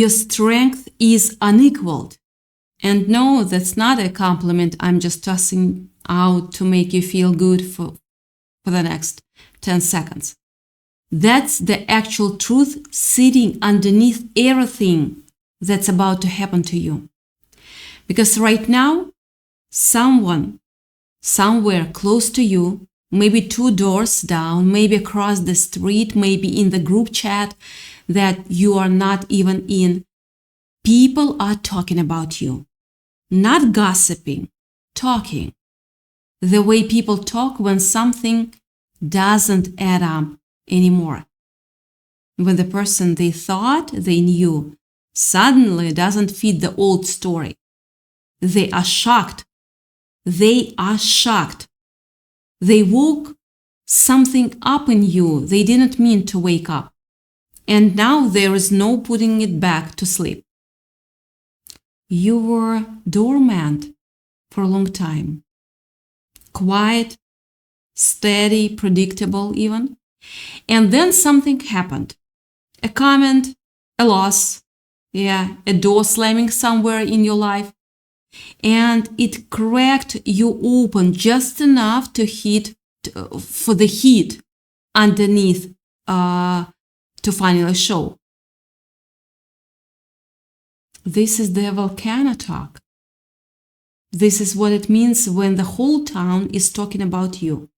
Your strength is unequaled. And no, that's not a compliment I'm just tossing out to make you feel good for the next 10 seconds. That's the actual truth sitting underneath everything that's about to happen to you. Because right now, someone, somewhere close to you, maybe 2 doors down, maybe across the street, maybe in the group chat that you are not even in, people are talking about you. Not gossiping, talking. The way people talk when something doesn't add up anymore. When the person they thought they knew suddenly doesn't fit the old story. They are shocked. They are shocked. They woke something up in you they didn't mean to wake up. And now there is no putting it back to sleep. You were dormant for a long time. Quiet, steady, predictable even. And then something happened. A comment, a loss, a door slamming somewhere in your life. And it cracked you open just enough to for the heat underneath to finally show. This is the volcano talk. This is what it means when the whole town is talking about you.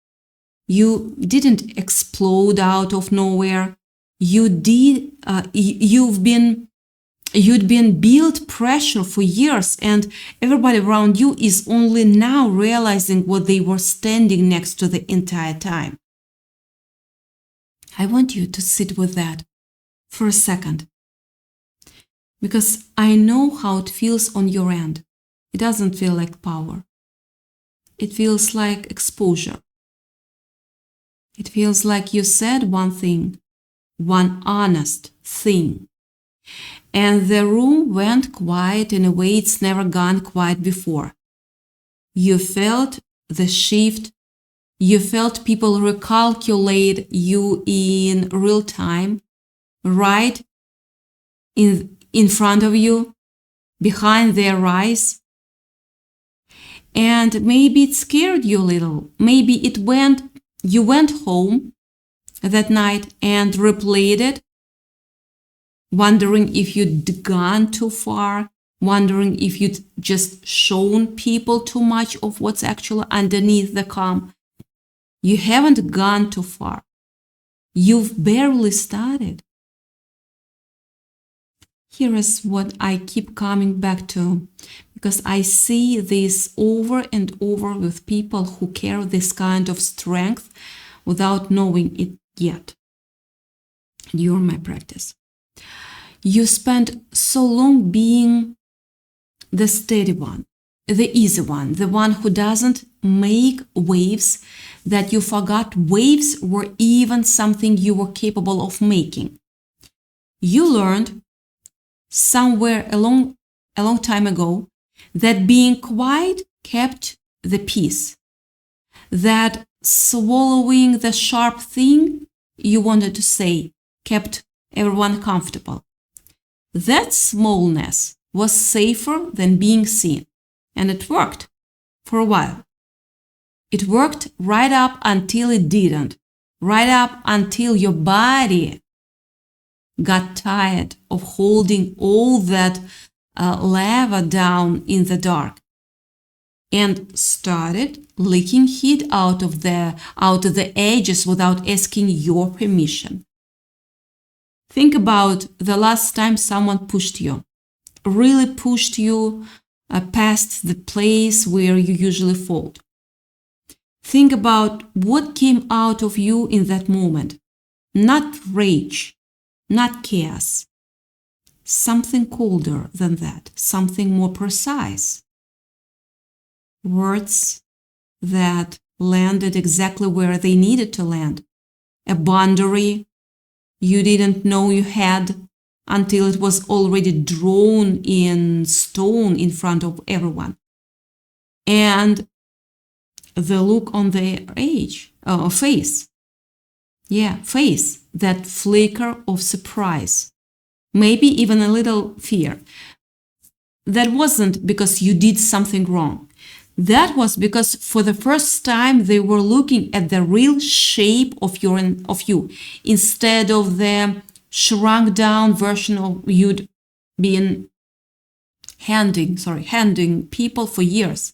You didn't explode out of nowhere. You'd been built pressure for years, and everybody around you is only now realizing what they were standing next to the entire time. I want you to sit with that for a second, because I know how it feels on your end. It doesn't feel like power. It feels like exposure. It feels like you said one thing, one honest thing, and the room went quiet in a way it's never gone quiet before. You felt the shift. You felt people recalculate you in real time, right in front of you, behind their eyes. And maybe it scared you a little. Maybe you went home that night and replayed it, wondering if you'd gone too far, wondering if you'd just shown people too much of what's actually underneath the calm. You haven't gone too far. You've barely started. Here is what I keep coming back to, because I see this over and over with people who carry this kind of strength without knowing it yet during my practice. You spent so long being the steady one, the easy one, the one who doesn't make waves, that you forgot waves were even something you were capable of making. You learned somewhere a long time ago that being quiet kept the peace, that swallowing the sharp thing you wanted to say kept everyone comfortable. That smallness was safer than being seen, and it worked for a while. It worked right up until it didn't, right up until your body got tired of holding all that lava down in the dark and started leaking heat out of the edges without asking your permission. Think about the last time someone pushed you, really pushed you past the place where you usually fold. Think about what came out of you in that moment. Not rage, not chaos. Something colder than that, something more precise. Words that landed exactly where they needed to land. A boundary you didn't know you had until it was already drawn in stone in front of everyone. And the look on their face. Face, that flicker of surprise maybe even a little fear. That wasn't because you did something wrong. That was because for the first time they were looking at the real shape of you instead of the shrunk down version of you'd been handing people for years.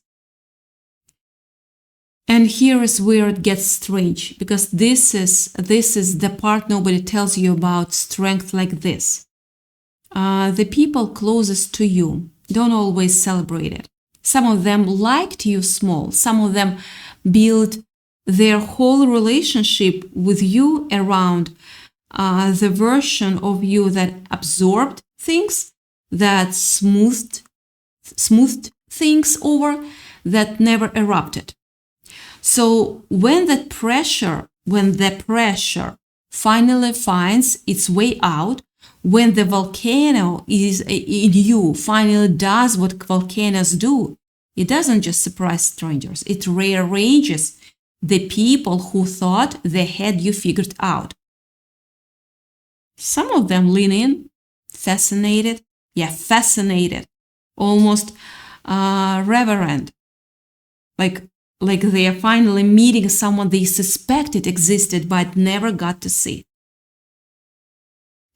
And here is where it gets strange, because this is the part nobody tells you about strength like this. The people closest to you don't always celebrate it. Some of them liked you small. Some of them built their whole relationship with you around the version of you that absorbed things, that smoothed things over, that never erupted. So when the pressure finally finds its way out, when the volcano is in you finally does what volcanoes do, it doesn't just surprise strangers, it rearranges the people who thought they had you figured out. Some of them lean in, fascinated, almost reverent, like they are finally meeting someone they suspected existed but never got to see.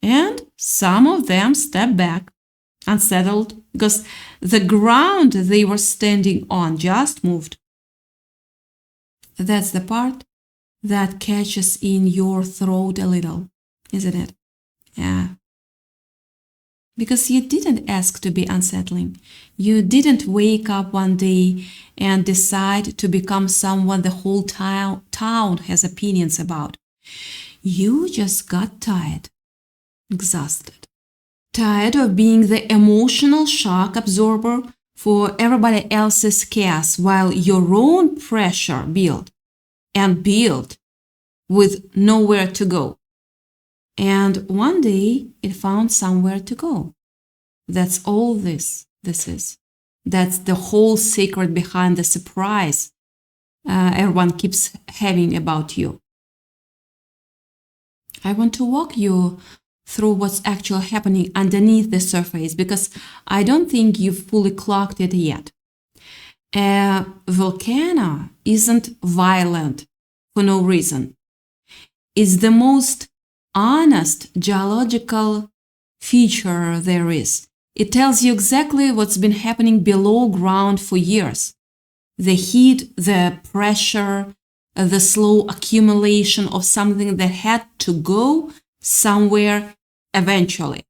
And some of them step back, unsettled, because the ground they were standing on just moved. That's the part that catches in your throat a little, isn't it? Yeah. Because you didn't ask to be unsettling. You didn't wake up one day and decide to become someone the whole town has opinions about. You just got tired. Exhausted. Tired of being the emotional shock absorber for everybody else's chaos while your own pressure built with nowhere to go. And one day it found somewhere to go. That's all this is. That's the whole secret behind the surprise everyone keeps having about you. I want to walk you through what's actually happening underneath the surface, because I don't think you've fully clocked it yet. A volcano isn't violent for no reason. It's the most honest geological feature there is. It tells you exactly what's been happening below ground for years. The heat, the pressure, the slow accumulation of something that had to go somewhere eventually.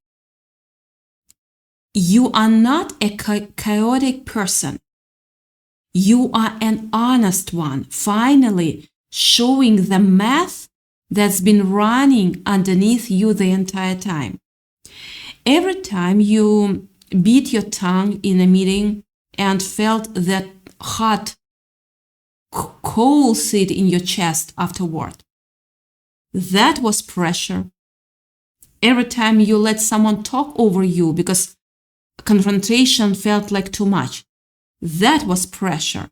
You are not a chaotic person. You are an honest one, finally showing the math that's been running underneath you the entire time. Every time you beat your tongue in a meeting and felt that hot coal sit in your chest afterward, that was pressure. Every time you let someone talk over you because confrontation felt like too much, that was pressure.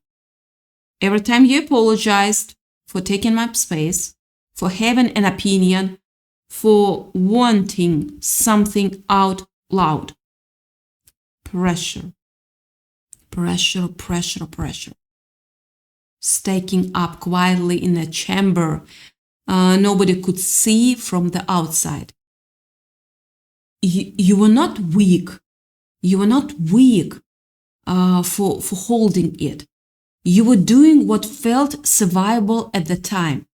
Every time you apologized for taking up space, for having an opinion, for wanting something out loud. Pressure. Staking up quietly in a chamber nobody could see from the outside. You were not weak. You were not weak for holding it. You were doing what felt survivable at the time.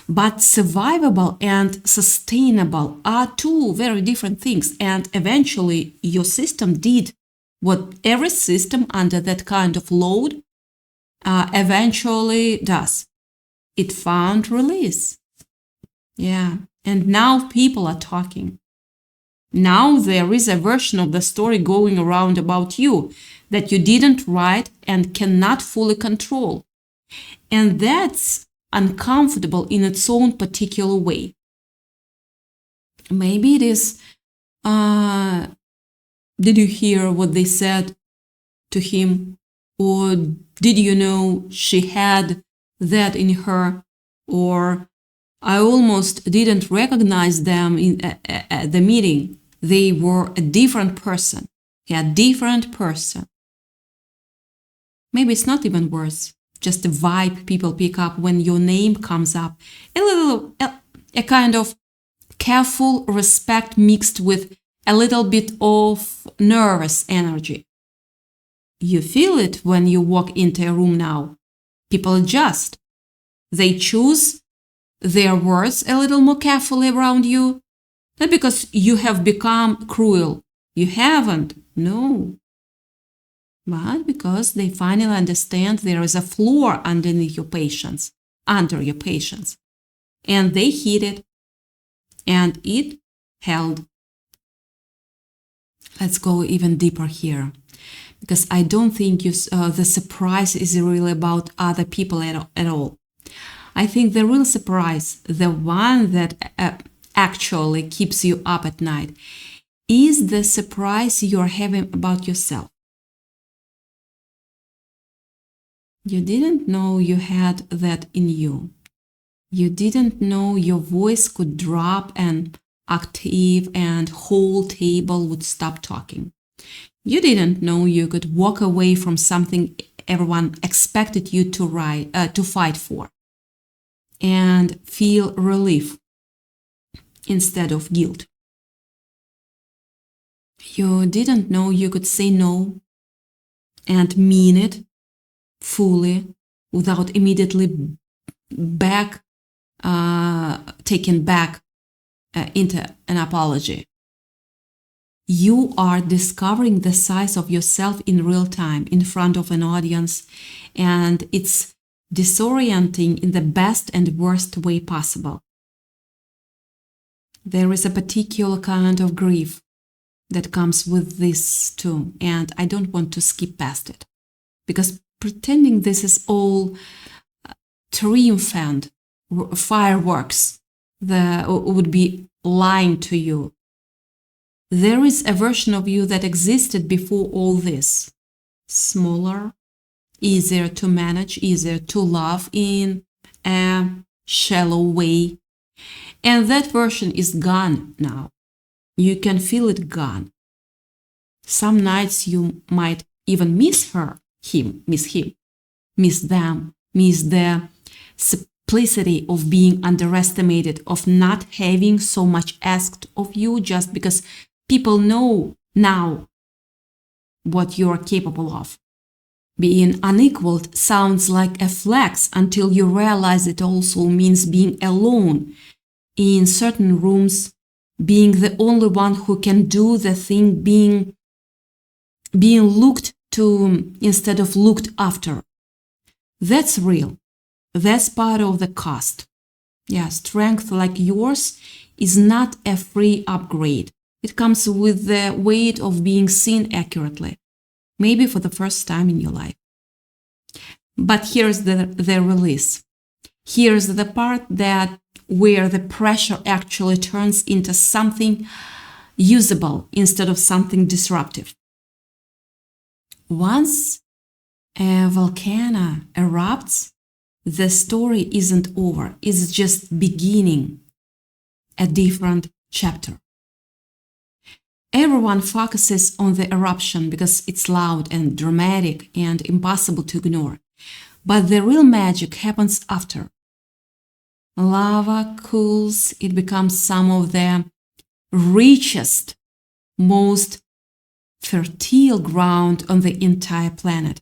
But survivable and sustainable are two very different things. And eventually your system did what every system under that kind of load eventually does. It found release. Yeah. And now people are talking. Now there is a version of the story going around about you that you didn't write and cannot fully control. And that's uncomfortable in its own particular way. Maybe it is, did you hear what they said to him? Or did you know she had that in her? Or I almost didn't recognize them at the meeting. They were a different person. A different person. Maybe it's not even worse. Just a vibe people pick up when your name comes up. A kind of careful respect mixed with a little bit of nervous energy. You feel it when you walk into a room now. People adjust. They choose their words a little more carefully around you. Not because you have become cruel. You haven't. No. But because they finally understand there is a floor underneath your patience, under your patience. And they hit it. And it held. Let's go even deeper here. Because I don't think the surprise is really about other people at all. I think the real surprise, the one that actually keeps you up at night, is the surprise you're having about yourself. You didn't know you had that in you. You didn't know your voice could drop an octave and whole table would stop talking. You didn't know you could walk away from something everyone expected you to fight for and feel relief instead of guilt. You didn't know you could say no and mean it fully without immediately taken back into an apology. You are discovering the size of yourself in real time in front of an audience, and it's disorienting in the best and worst way possible. There is a particular kind of grief that comes with this too, and I don't want to skip past it, because pretending this is all triumphant fireworks that would be lying to you. There is a version of you that existed before all this. Smaller, easier to manage, easier to love in a shallow way. And that version is gone now. You can feel it gone. Some nights you might even miss them, miss the simplicity of being underestimated, of not having so much asked of you just because people know now what you're capable of. Being unequaled sounds like a flex until you realize it also means being alone in certain rooms, being the only one who can do the thing, being looked to instead of looked after. That's real. That's part of the cost. Yeah, strength like yours is not a free upgrade. It comes with the weight of being seen accurately, maybe for the first time in your life. But here's the release. Here's the part where the pressure actually turns into something usable instead of something disruptive. Once a volcano erupts, the story isn't over. It's just beginning a different chapter. Everyone focuses on the eruption because it's loud and dramatic and impossible to ignore. But the real magic happens after. Lava cools, it becomes some of the richest, most fertile ground on the entire planet.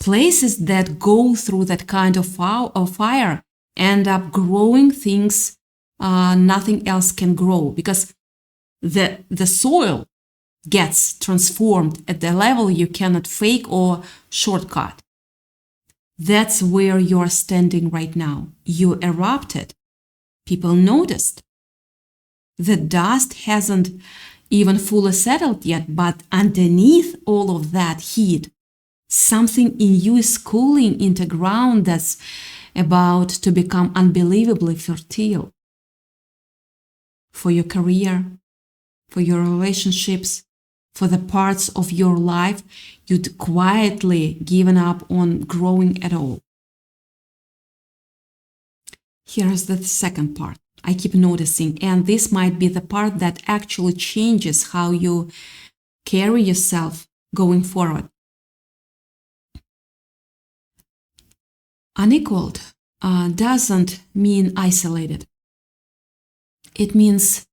Places that go through that kind of fire end up growing things nothing else can grow, because the soil gets transformed at the level you cannot fake or shortcut. That's where you're standing right now. You erupted. People noticed. The dust hasn't even fully settled yet, but underneath all of that heat, something in you is cooling into ground that's about to become unbelievably fertile. For your career, for your relationships, for the parts of your life you'd quietly given up on growing at all. Here's the second part I keep noticing, and this might be the part that actually changes how you carry yourself going forward. Unequaled doesn't mean isolated. It means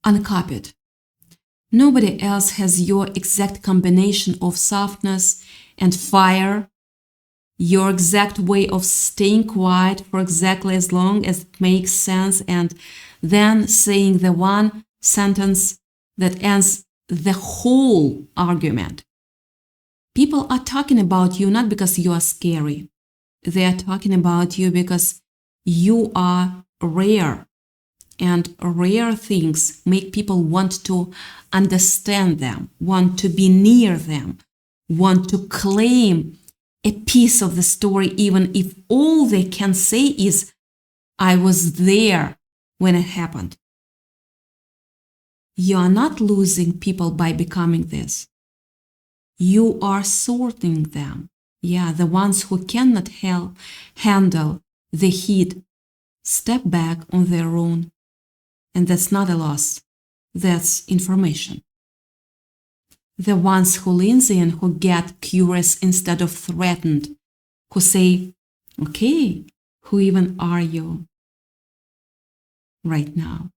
uncopied. Nobody else has your exact combination of softness and fire, your exact way of staying quiet for exactly as long as it makes sense, and then saying the one sentence that ends the whole argument. People are talking about you not because you are scary. They are talking about you because you are rare. And rare things make people want to understand them, want to be near them, want to claim a piece of the story, even if all they can say is, I was there when it happened. You are not losing people by becoming this. You are sorting them. Yeah, the ones who cannot handle the heat step back on their own. And that's not a loss. That's information. The ones who lean in, who get curious instead of threatened, who say, okay, who even are you right now?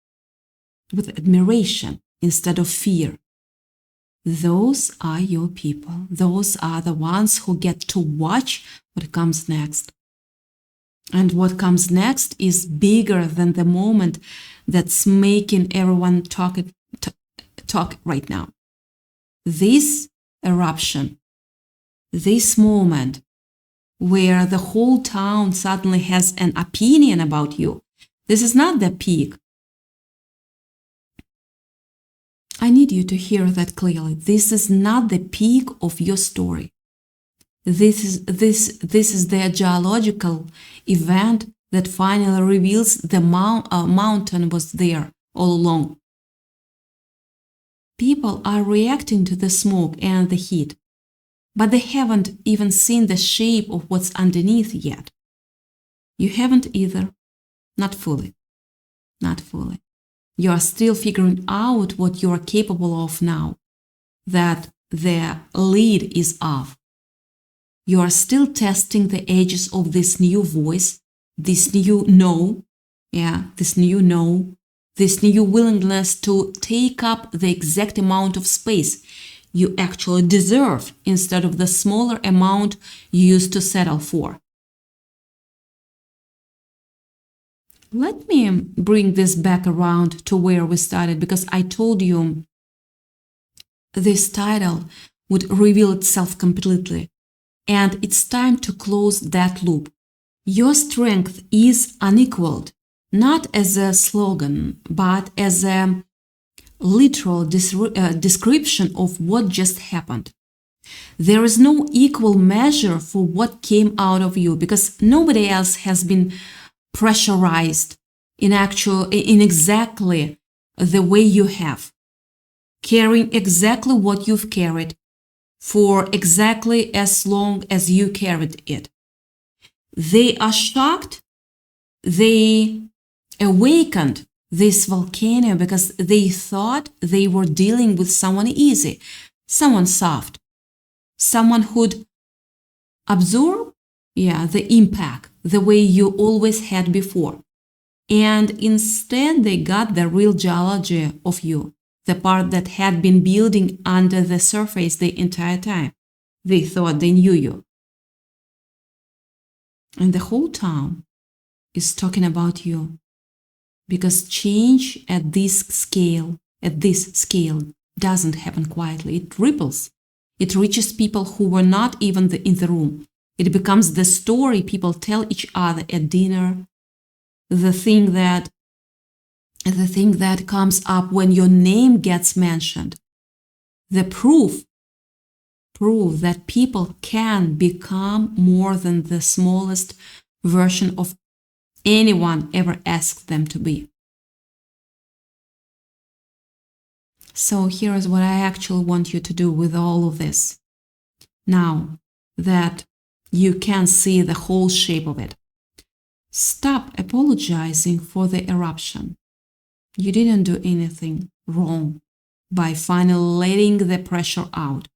With admiration instead of fear. Those are your people. Those are the ones who get to watch what comes next. And what comes next is bigger than the moment that's making everyone talk right now. This eruption, this moment where the whole town suddenly has an opinion about you, this is not the peak. I need you to hear that clearly. This is not the peak of your story. This is the geological event that finally reveals the mountain was there all along. People are reacting to the smoke and the heat, but they haven't even seen the shape of what's underneath yet. You haven't either. Not fully. Not fully. You are still figuring out what you are capable of now, that the lid is off. You are still testing the edges of this new voice, this new no, this new willingness to take up the exact amount of space you actually deserve instead of the smaller amount you used to settle for. Let me bring this back around to where we started, because I told you this title would reveal itself completely. And it's time to close that loop. Your strength is unequaled, not as a slogan, but as a literal description of what just happened. There is no equal measure for what came out of you, because nobody else has been pressurized in exactly the way you have, carrying exactly what you've carried for exactly as long as you carried it. They are shocked. They awakened this volcano because they thought they were dealing with someone easy, someone soft, someone who'd absorb, the impact the way you always had before. And instead, they got the real geology of you, the part that had been building under the surface the entire time. They thought they knew you. And the whole town is talking about you, because change at this scale doesn't happen quietly. It ripples. It reaches people who were not even in the room. It becomes the story people tell each other at dinner, the thing that comes up when your name gets mentioned, the proof that people can become more than the smallest version of anyone ever asked them to be. So here's what I actually want you to do with all of this. Now that you can see the whole shape of it, Stop apologizing for the eruption. You didn't do anything wrong by finally letting the pressure out.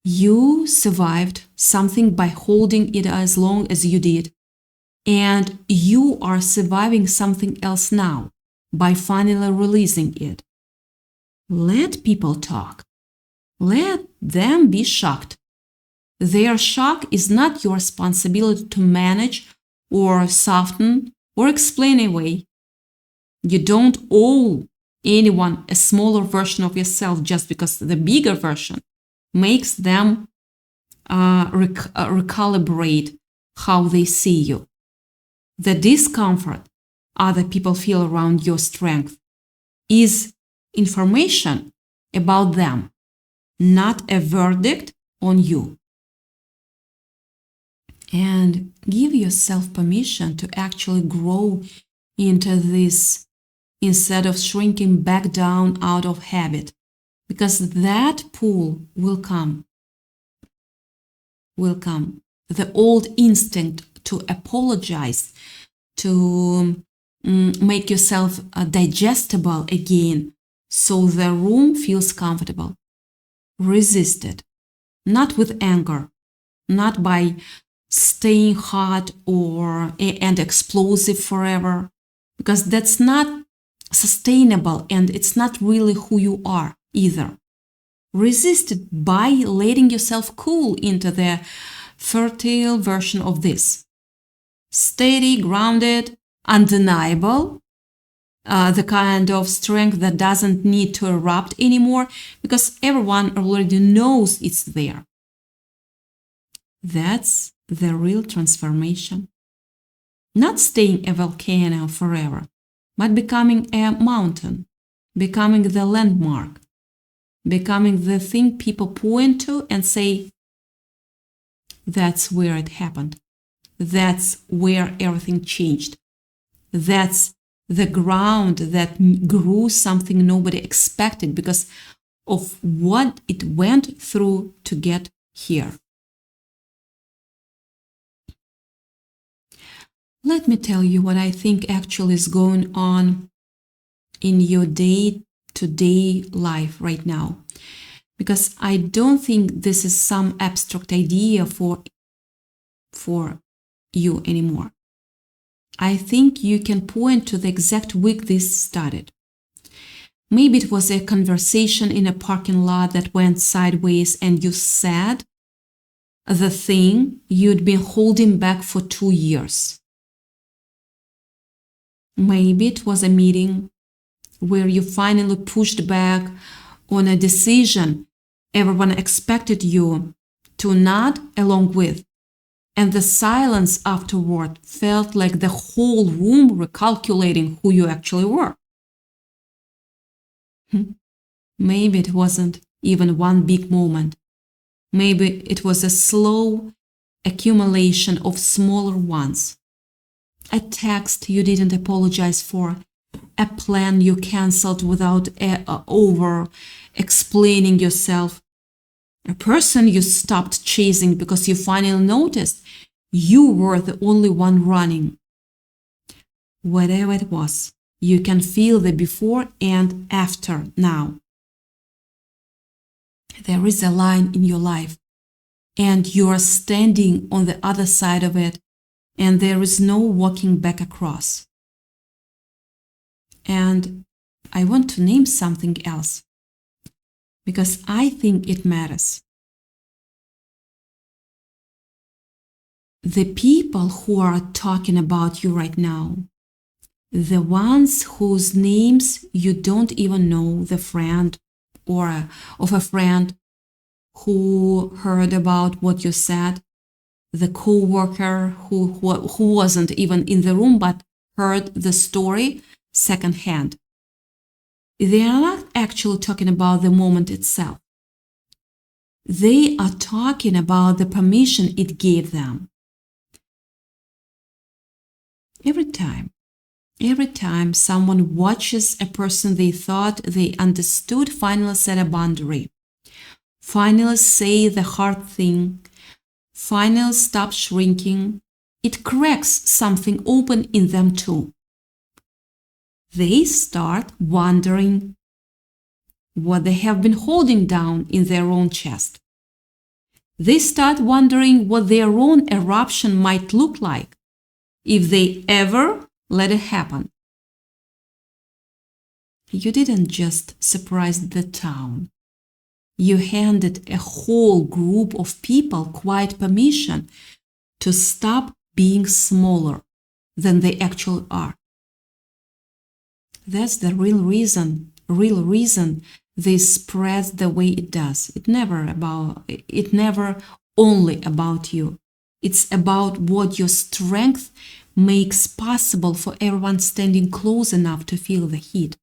You survived something by holding it as long as you did, and you are surviving something else now by finally releasing it. Let people talk. Let them be shocked. Their shock is not your responsibility to manage or soften or explain away. You don't owe anyone a smaller version of yourself just because the bigger version makes them recalibrate how they see you. The discomfort other people feel around your strength is information about them, not a verdict on you. And give yourself permission to actually grow into this instead of shrinking back down out of habit, because that pull will come. The old instinct to apologize, to make yourself digestible again so the room feels comfortable. Resist it, not with anger, not by staying hot and explosive forever, because that's not sustainable and it's not really who you are either. Resist it by letting yourself cool into the fertile version of this. Steady, grounded, undeniable, the kind of strength that doesn't need to erupt anymore because everyone already knows it's there. That's the real transformation. Not staying a volcano forever, but becoming a mountain, becoming the landmark, becoming the thing people point to and say, that's where it happened. That's where everything changed. That's the ground that grew something nobody expected because of what it went through to get here. Let me tell you what I think actually is going on in your day-to-day life right now. Because I don't think this is some abstract idea for you anymore. I think you can point to the exact week this started. Maybe it was a conversation in a parking lot that went sideways and you said the thing you'd been holding back for 2 years. Maybe it was a meeting where you finally pushed back on a decision everyone expected you to nod along with, and the silence afterward felt like the whole room recalculating who you actually were. Maybe it wasn't even one big moment. Maybe it was a slow accumulation of smaller ones. A text you didn't apologize for, a plan you canceled without over-explaining yourself, a person you stopped chasing because you finally noticed you were the only one running. Whatever it was, you can feel the before and after now. There is a line in your life, and you are standing on the other side of it, and there is no walking back across. And I want to name something else, because I think it matters. The people who are talking about you right now, the ones whose names you don't even know, the friend or of a friend who heard about what you said, the co-worker who wasn't even in the room but heard the story secondhand. They are not actually talking about the moment itself. They are talking about the permission it gave them. Every time someone watches a person they thought they understood finally set a boundary, finally say the hard thing, finally stop shrinking, it cracks something open in them too. They start wondering what they have been holding down in their own chest. They start wondering what their own eruption might look like if they ever let it happen. You didn't just surprise the town. You handed a whole group of people quiet permission to stop being smaller than they actually are. That's the real reason this spreads the way it does. It never only about you. It's about what your strength makes possible for everyone standing close enough to feel the heat.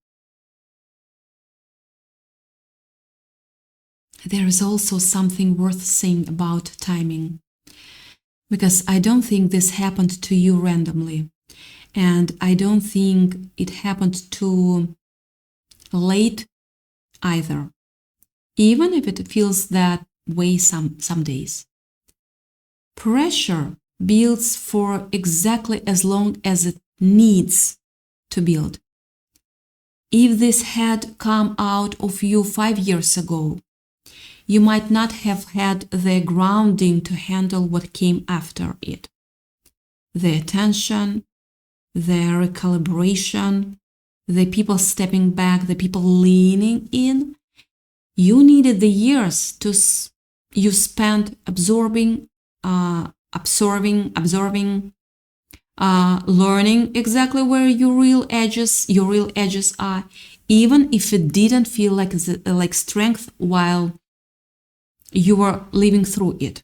There is also something worth saying about timing, because I don't think this happened to you randomly, and I don't think it happened too late either, even if it feels that way some days. Pressure builds for exactly as long as it needs to build. If this had come out of you 5 years ago, you might not have had the grounding to handle what came after it. The attention, the recalibration, the people stepping back, the people leaning in. You needed the years you spent absorbing, learning exactly where your real edges are, even if it didn't feel like strength while you were living through it.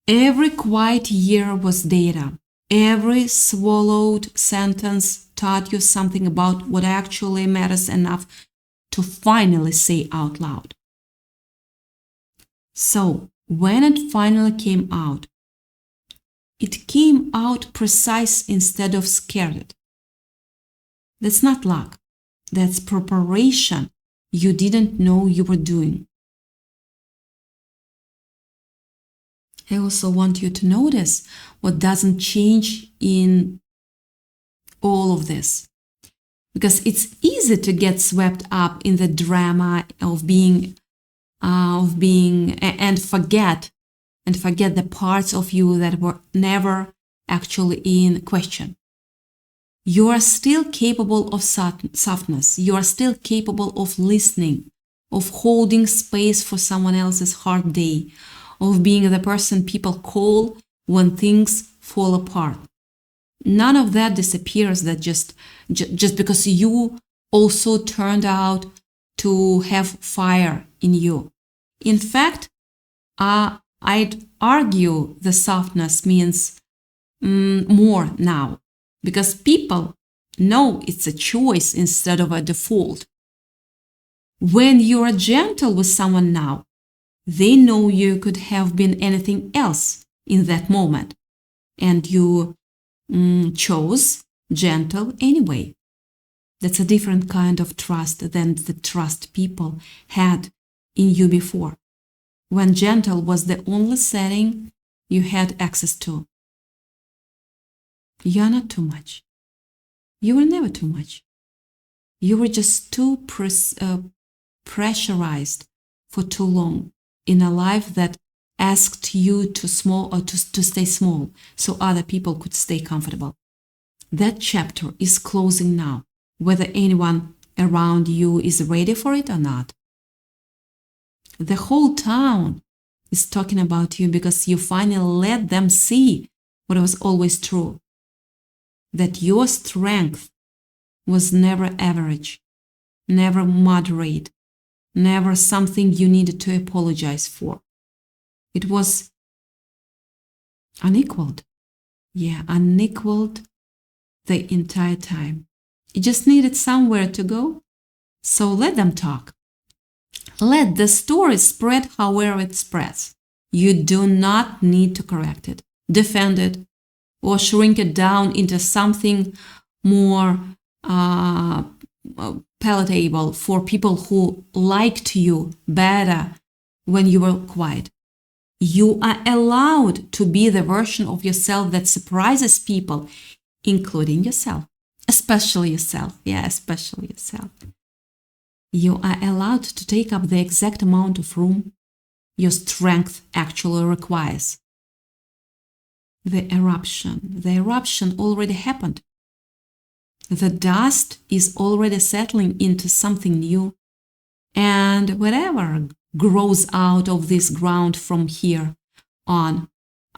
Every quiet year was data. Every swallowed sentence taught you something about what actually matters enough to finally say out loud. So, when it finally came out, it came out precise instead of scared. That's not luck. That's preparation you didn't know you were doing. I also want you to notice what doesn't change in all of this. Because it's easy to get swept up in the drama of being and forget the parts of you that were never actually in question. You are still capable of softness. You are still capable of listening, of holding space for someone else's hard day, of being the person people call when things fall apart. None of that disappears that just because you also turned out to have fire in you. In fact, I'd argue the softness means more now, because people know it's a choice instead of a default. When you're gentle with someone now, they know you could have been anything else in that moment, and you chose gentle anyway. That's a different kind of trust than the trust people had in you before, when gentle was the only setting you had access to. You're not too much. You were never too much. You were just too pressurized for too long in a life that asked you to stay small so other people could stay comfortable. That chapter is closing now, whether anyone around you is ready for it or not. The whole town is talking about you because you finally let them see what was always true, that your strength was never average, never moderate, never something you needed to apologize for. It was unequaled. Yeah, unequaled the entire time. It just needed somewhere to go. So let them talk. Let the story spread however it spreads. You do not need to correct it, defend it, or shrink it down into something more palatable for people who liked you better when you were quiet. You are allowed to be the version of yourself that surprises people, including yourself, especially yourself. Yeah, especially yourself. You are allowed to take up the exact amount of room your strength actually requires. The eruption already happened. The dust is already settling into something new, and whatever grows out of this ground from here on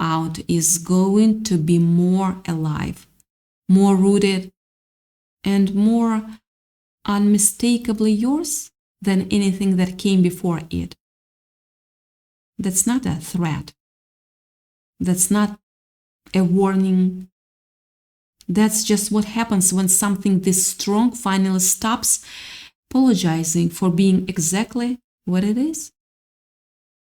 out is going to be more alive, more rooted, and more unmistakably yours than anything that came before it. That's not a threat. That's not a warning. That's just what happens when something this strong finally stops apologizing for being exactly what it is.